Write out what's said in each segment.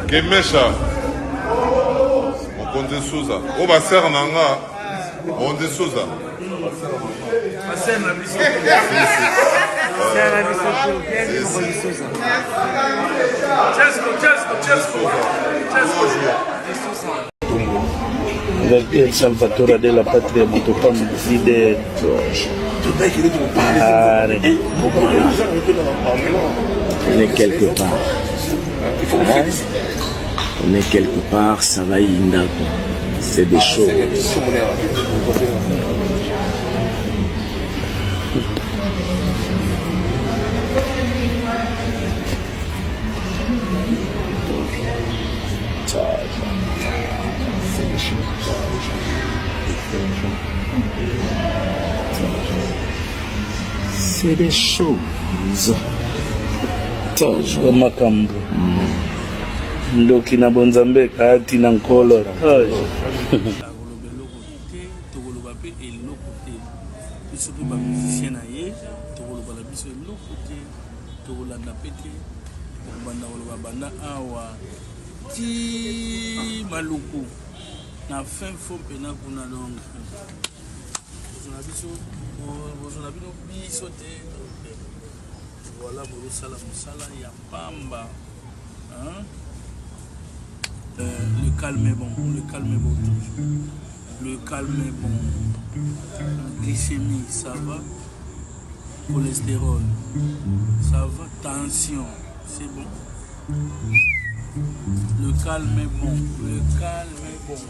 Gemesha, on compte Souza. On va faire Nanga, on dit Souza. El Salvatore della patria Motopam vide on est quelque part. On est quelque part, ça va Indako. C'est des choses. C'est des choses. Makambo. Ndoki na bonzambe kati na nkolo. Voilà, il y a Pamba. Hein? Le calme est bon, le calme est bon toujours. Le calme est bon. Glycémie, ça va. Cholestérol, ça va. Tension, c'est bon. Le calme est bon, le calme est bon.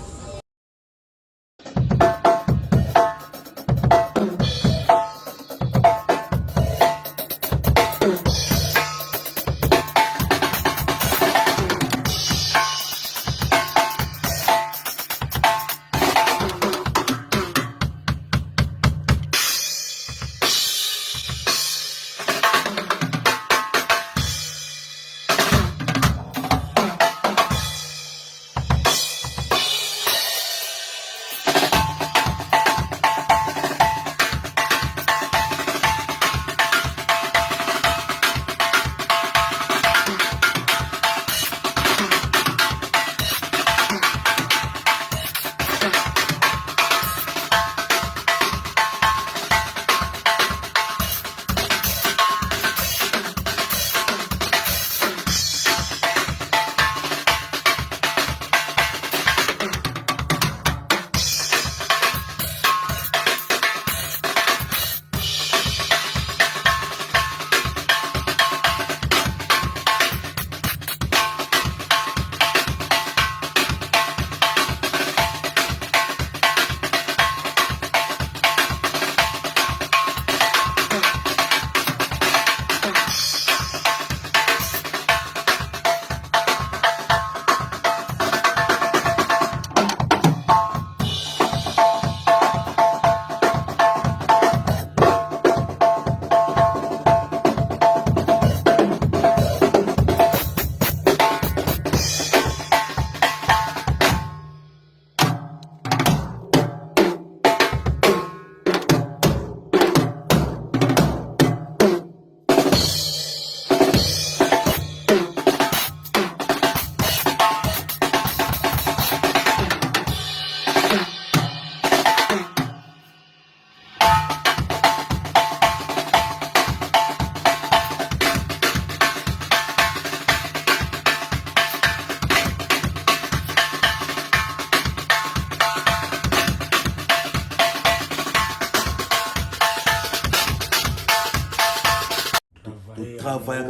Travail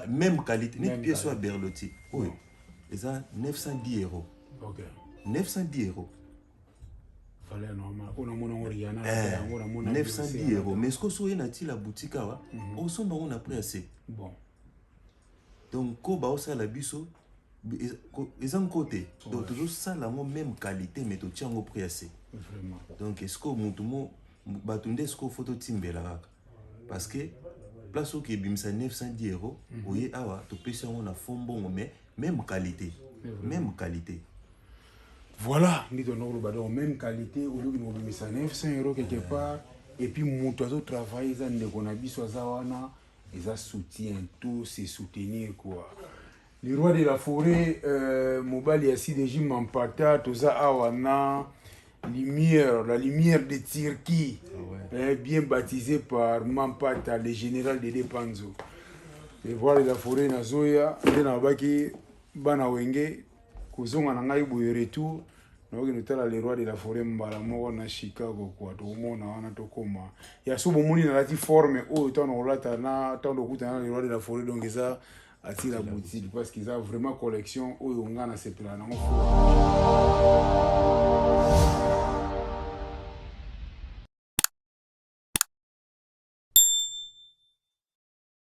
même qualité, une pièce soit Berlotti. Oui. Et ça, 910 €. Ok. 910 €. Fallait normal. On a mon Oriana. 910 €. Mais ce que soit la boutique, on s'en a pris assez. Bon. Donc, quand on a la biso, ils ont côté. Donc, toujours ça, la même qualité, mais tu tiens au prix assez. Vraiment. Donc, est-ce que mon batunde sko photo timbela kaka parce que place où qui bimsa 910 euros oye awa to pesa on a fond bon mais même qualité voilà ndi to no ba donc même qualité au lieu que nous bimisa 900 euros quelque part et puis moto azo travailler ça ndeko na biso azawana eza soutien tout c'est soutenir quoi. Le roi de la forêt, Mobali Assidéji Mampata, tout ça, Awana, lumière, la lumière de Turquie, bien baptisé par Mampata, le général de Depanzo. Le roi de la forêt, Nazoya, Denabaki, Banawenge, Kozonga Nangai Bouyeretou, le roi de la forêt, Mbalamoko, na Chicago, quoi, tout le monde, on a tout comme. Il y a souvent de la forme, oh, tant on l'a, tant de coups, le roi de la forêt, donc ça. À la boutique parce qu'ils ont vraiment collection où on a cette là.